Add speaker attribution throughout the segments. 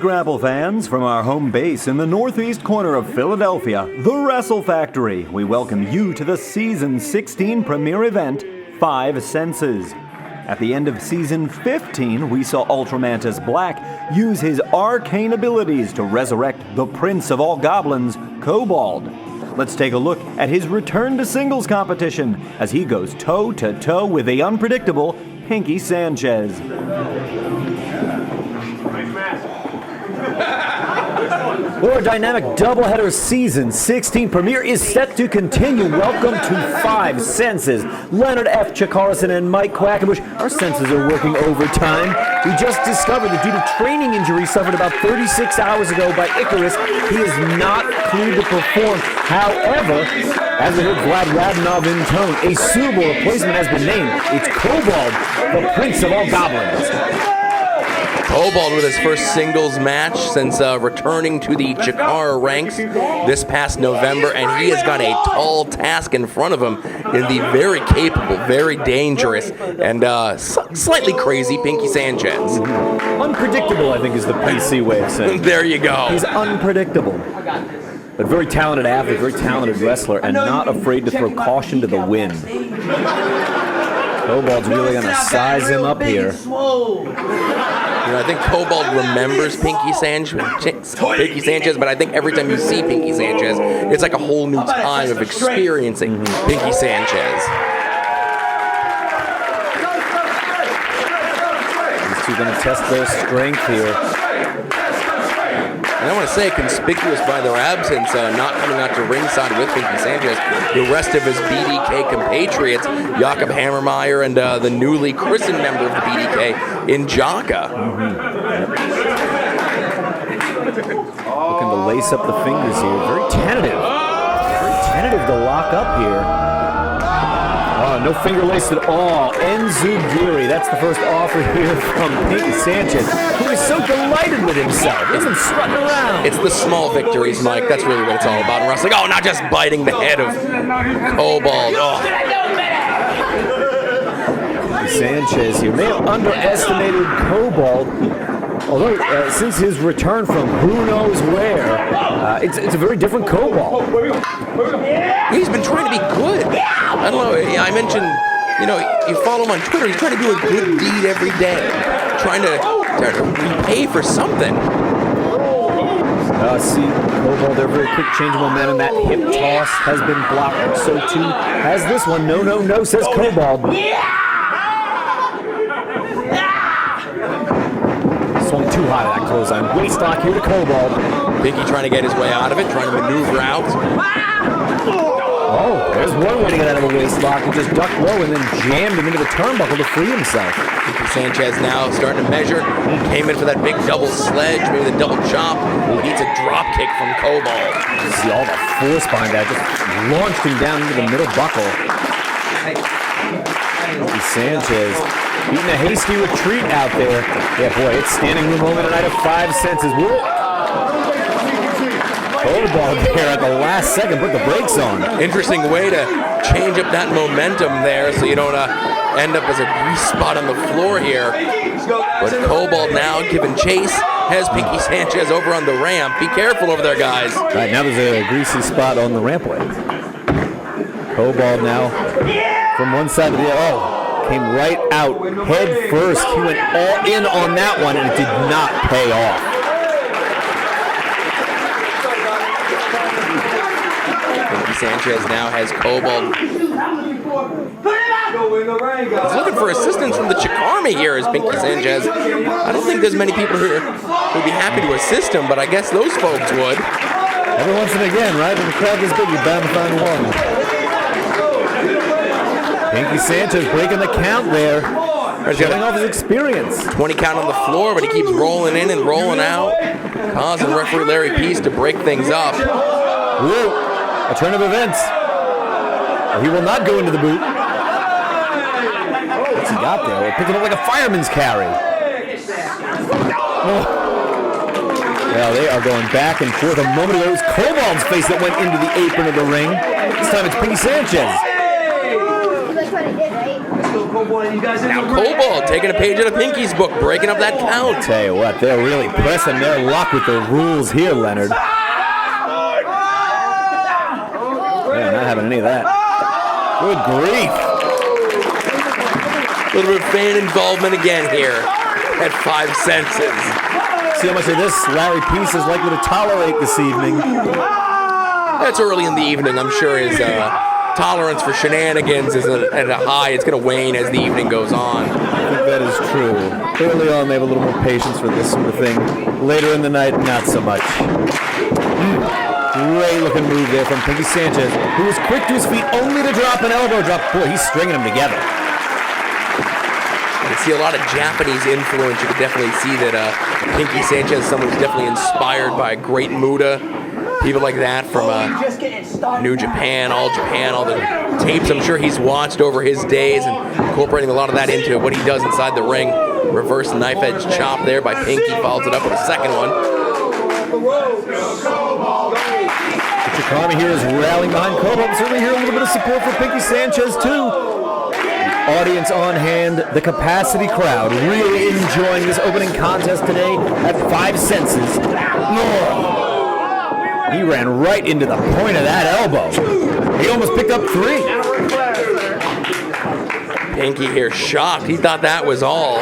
Speaker 1: grapple fans, from our home base in the northeast corner of Philadelphia, the Wrestle Factory, we welcome you to the Season 16 premiere event, 5 Senses. At the end of Season 15, we saw Ultramantis Black use his arcane abilities to resurrect the Prince of all Goblins, Kobald. Let's take a look at his return to singles competition as he goes toe-to-toe with the unpredictable Pinkie Sanchez. Our dynamic doubleheader Season 16 premiere is set to continue. Welcome to 5 Senses. Leonard F. CHIKARA and Mike Quackenbush. Our senses are working overtime. We just discovered that due to training injury suffered about 36 hours ago by Icarus, he is not cleared to perform. However, as we heard Vlad Radnov intone, a suitable replacement has been named. It's Kobald, the Prince of all Goblins.
Speaker 2: Kobald with his first singles match since returning to the CHIKARA ranks this past November, and he has got a tall task in front of him in the very capable, very dangerous, and slightly crazy Pinkie Sanchez.
Speaker 1: Unpredictable, I think, is the PC way of saying it.
Speaker 2: There you go.
Speaker 1: He's unpredictable. But very talented athlete, very talented wrestler, and not afraid to throw caution to the wind. Kobald's really going to size him up here.
Speaker 2: You know, I think Kobald remembers Pinkie Sanchez, but I think every time you see Pinkie Sanchez, it's like a whole new time of experiencing Pinkie Sanchez.
Speaker 1: These two going to test their strength here.
Speaker 2: And I want to say, conspicuous by their absence, not coming out to ringside with Pinkie Sanchez, the rest of his BDK compatriots, Jakob Hammermeyer and the newly christened member of the BDK in Jaka.
Speaker 1: Looking to lace up the fingers here. Very tentative to lock up here. Oh, no finger lace at all. Enzugiri, that's the first offer here from Pinkie Sanchez, who is so delighted with himself. He isn't strutting around.
Speaker 2: It's the small victories, Mike. That's really what it's all about in wrestling. Oh, not just biting the head of Kobald. Oh.
Speaker 1: Sanchez here may have underestimated Kobald, although since his return from who knows where, it's a very different Kobald.
Speaker 2: He's been trying to be good. I don't know, I mentioned, you know, you follow him on Twitter, he's trying to do a good deed every day, trying to repay for something.
Speaker 1: See Kobald there, very quick change of momentum. That hip toss has been blocked, so too has this one. No, no, no, says Kobald. Swung too high to that clothesline. Waist lock here to Kobald.
Speaker 2: Pinkie trying to get his way out of it, trying to maneuver out.
Speaker 1: Oh, there's one way to get out of a waist lock. He just ducked low and then jammed him into the turnbuckle to free himself.
Speaker 2: Pinkie Sanchez now starting to measure. Came in for that big double sledge, maybe the double chop. Beats a drop kick from Kobald.
Speaker 1: You see all the force behind that. Just launched him down into the middle buckle. Pinkie Sanchez beating a hasty retreat out there. Yeah, boy, it's standing room only tonight of 5 Senses. Kobald there at the last second, put the brakes on.
Speaker 2: Interesting way to change up that momentum there so you don't end up as a grease spot on the floor here. But Kobald now giving chase, has Pinkie Sanchez over on the ramp. Be careful over there, guys.
Speaker 1: Right, now there's a greasy spot on the rampway. Kobald now from one side to the other. Oh, came right out head first. He went all in on that one, and it did not pay off.
Speaker 2: Pinkie Sanchez now has Kobald. He's looking for assistance from the CHIKARA here as Pinkie Sanchez. I don't think there's many people here who would be happy to assist him, but I guess those folks would.
Speaker 1: Every once and again, right? When the crowd is big, you're bound to find one. Pinkie Sanchez breaking the count there. Showing off his experience.
Speaker 2: 20 count on the floor, but he keeps rolling in and rolling out, causing referee Larry Peace to break things up.
Speaker 1: Whoa, a turn of events. He will not go into the boot. What's he got there? Picked it up like a fireman's carry. Oh. Well, they are going back and forth. A moment ago, it was Kobald's face that went into the apron of the ring. This time it's Pinkie Sanchez.
Speaker 3: That's what I did, right?
Speaker 2: Now Kobald taking a page out of Pinkie's book, breaking up that count.
Speaker 1: Tell you what, they're really pressing their luck with the rules here, Leonard. Yeah, not having any of that. Good grief.
Speaker 2: A little bit of fan involvement again here at 5 senses.
Speaker 1: See how much of this Larry Peace is likely to tolerate this evening.
Speaker 2: That's early in the evening. I'm sure his tolerance for shenanigans is at a high. It's going to wane as the evening goes on.
Speaker 1: I think that is true. Early on, they have a little more patience for this sort of thing. Later in the night, not so much. Great looking move there from Pinkie Sanchez, who was quick to his feet only to drop an elbow drop. Boy, he's stringing them together.
Speaker 2: You can see a lot of Japanese influence. You can definitely see that Pinkie Sanchez is someone who's definitely inspired by Great Muta. People like that from New Japan, all the tapes I'm sure he's watched over his days and incorporating a lot of that into what he does inside the ring. Reverse knife edge chop there by Pinkie, follows it up with a second one.
Speaker 1: CHIKARA here is rallying behind Kobald. Certainly hear a little bit of support for Pinkie Sanchez too. Audience on hand, the capacity crowd really enjoying this opening contest today at 5 senses. He ran right into the point of that elbow. He almost picked up 3.
Speaker 2: Pinkie here shocked. He thought that was all.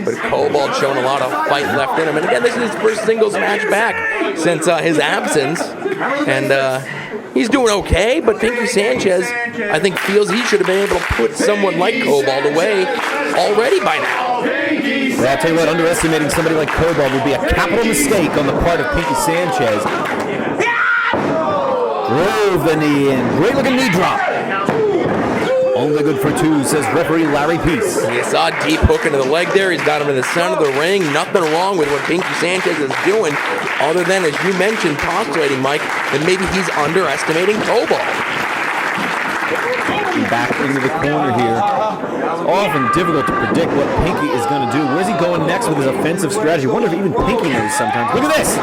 Speaker 2: But Kobald showing a lot of fight left in him. And again, this is his first singles match back since his absence. And he's doing okay, but Pinkie Sanchez, I think, feels he should have been able to put someone like Kobald away already by now.
Speaker 1: Well, I'll tell you what, underestimating somebody like Kobald would be a capital mistake on the part of Pinkie Sanchez. Drove the knee in. Great looking knee drop. Only good for 2, says referee Larry Peace.
Speaker 2: You saw a deep hook into the leg there. He's got him in the center of the ring. Nothing wrong with what Pinkie Sanchez is doing, other than, as you mentioned, postulating, Mike, that maybe he's underestimating Kobald.
Speaker 1: Back into the corner here. It's often difficult to predict what Pinkie is going to do. Where's he going next with his offensive strategy? I wonder if even Pinkie knows sometimes. Look at this.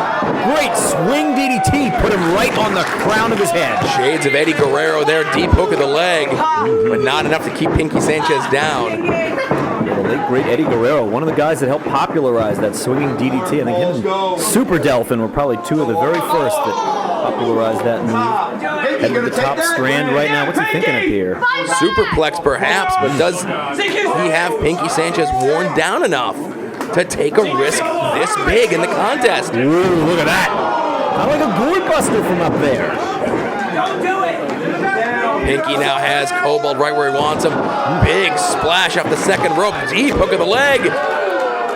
Speaker 1: Great swing DDT. Put him right on the crown of his head.
Speaker 2: Shades of Eddie Guerrero there. Deep hook of the leg, but not enough to keep Pinkie Sanchez down.
Speaker 1: Yeah, the late, great Eddie Guerrero, one of the guys that helped popularize that swinging DDT. I think him and Super Delphin were probably 2 of the very first that popularized that move. Heading to the top strand right now. What's he thinking up here?
Speaker 2: Superplex perhaps, but does he have Pinkie Sanchez worn down enough to take a risk this big in the contest?
Speaker 1: Ooh, look at that. Kind of like a gourd buster from up there.
Speaker 3: Don't do it.
Speaker 2: Pinkie now has Kobald right where he wants him. Big splash off the second rope. Deep hook of the leg.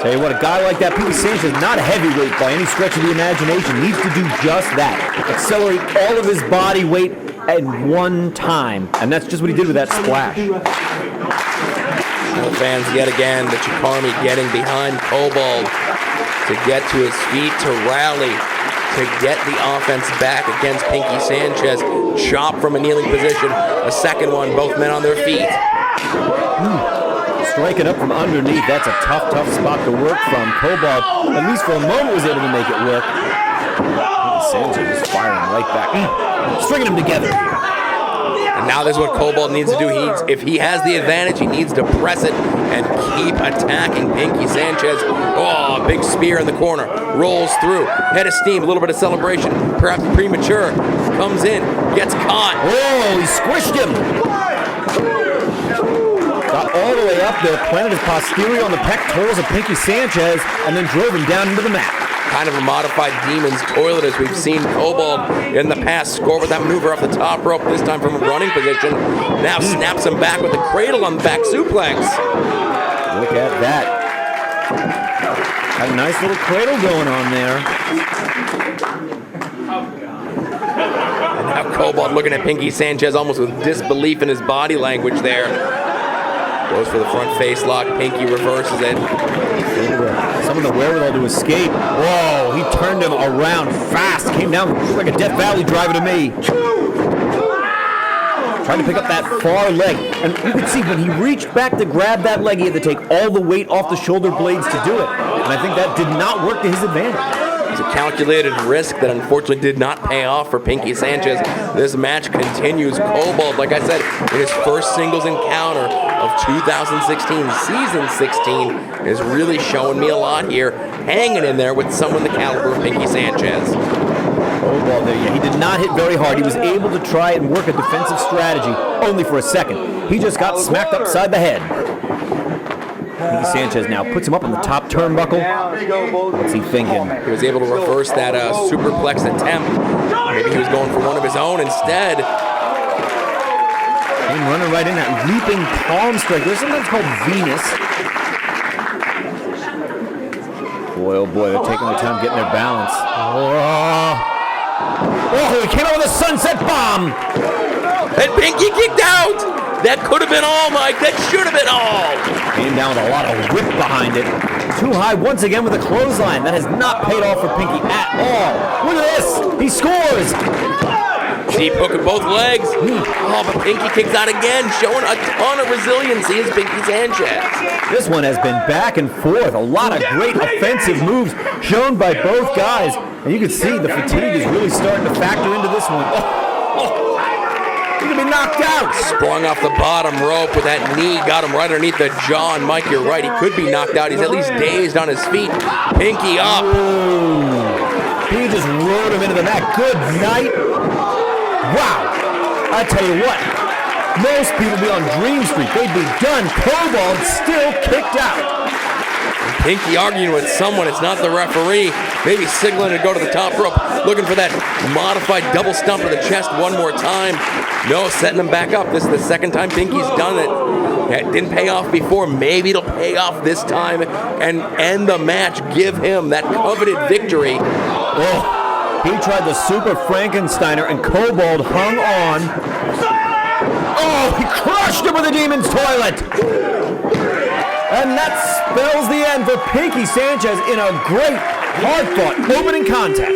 Speaker 1: Tell you what, a guy like that, Pinkie Sanchez, not a heavyweight by any stretch of the imagination, needs to do just that. Accelerate all of his body weight at one time. And that's just what he did with that splash.
Speaker 2: The fans yet again, the CHIKARA getting behind Kobald to get to his feet, to rally, to get the offense back against Pinkie Sanchez. Chop from a kneeling position. A second one, both men on their feet.
Speaker 1: Striking up from underneath, that's a tough spot to work from. Kobald, at least for a moment, was able to make it work. Sanchez is firing right back. Stringing them together.
Speaker 2: And now this is what Kobald needs to do. If he has the advantage, he needs to press it and keep attacking Pinkie Sanchez. Oh, big spear in the corner. Rolls through. Head of steam, a little bit of celebration. Perhaps premature. Comes in, gets caught.
Speaker 1: Oh, he squished him. Got all the way up there, planted his posterior on the pectorals of Pinkie Sanchez, and then drove him down into the mat.
Speaker 2: Kind of a modified Demon's Toilet, as we've seen Kobald in the past score with that maneuver off the top rope, this time from a running position. Now snaps him back with the cradle on the back suplex.
Speaker 1: Look at that. Got a nice little cradle going on there.
Speaker 2: And now Kobald looking at Pinkie Sanchez almost with disbelief in his body language there. Goes for the front face lock. Pinkie reverses it.
Speaker 1: Some of the wherewithal to escape. Whoa, he turned him around fast. Came down like a Death Valley driver to me. Trying to pick up that far leg. And you could see when he reached back to grab that leg, he had to take all the weight off the shoulder blades to do it. And I think that did not work to his advantage.
Speaker 2: It's a calculated risk that unfortunately did not pay off for Pinkie Sanchez. This match continues. Kobald, like I said, in his first singles encounter of 2016, season 16, is really showing me a lot here, hanging in there with someone the caliber of Pinkie Sanchez.
Speaker 4: Kobald there, yeah, he did not hit very hard. He was able to try and work a defensive strategy, only for a second. He just got smacked upside the head. Pinkie Sanchez now puts him up on the top turnbuckle. What's he thinking?
Speaker 2: He was able to reverse that superplex attempt. Maybe he was going for one of his own instead.
Speaker 4: And running right in that leaping palm strike. They're sometimes called Venus. Boy, oh boy, they're taking their time getting their balance. Oh, he came out with a sunset bomb.
Speaker 2: And Pinkie kicked out. That could have been all, Mike. That should have been all.
Speaker 4: Came down with a lot of whip behind it. Too high once again with a clothesline. That has not paid off for Pinkie at all. Look at this. He scores.
Speaker 2: Deep hook of both legs. Oh, but Pinkie kicks out again, showing a ton of resiliency as Pinkie Sanchez.
Speaker 4: This one has been back and forth. A lot of great offensive moves shown by both guys. And you can see the fatigue is really starting to factor into this one. He's gonna be knocked out.
Speaker 2: Sprung off the bottom rope with that knee, got him right underneath the jaw. And Mike, you're right, he could be knocked out. He's at least dazed on his feet. Pinkie up.
Speaker 4: Ooh. He just rode him into the mat. Good night. Wow. I tell you what, most people be on Dream Street. They'd be done. Kobald still kicked out.
Speaker 2: Pinkie arguing with someone. It's not the referee. Maybe signaling to go to the top rope. Looking for that modified double stump to the chest one more time. No, setting him back up. This is the second time Pinkie's done it. Yeah, it didn't pay off before. Maybe it'll pay off this time and end the match. Give him that coveted victory.
Speaker 4: Oh, he tried the Super Frankensteiner and Kobald hung on. Oh, he crushed him with the Demon's Toilet. And that spells the end for Pinkie Sanchez in a great, hard-fought opening contest.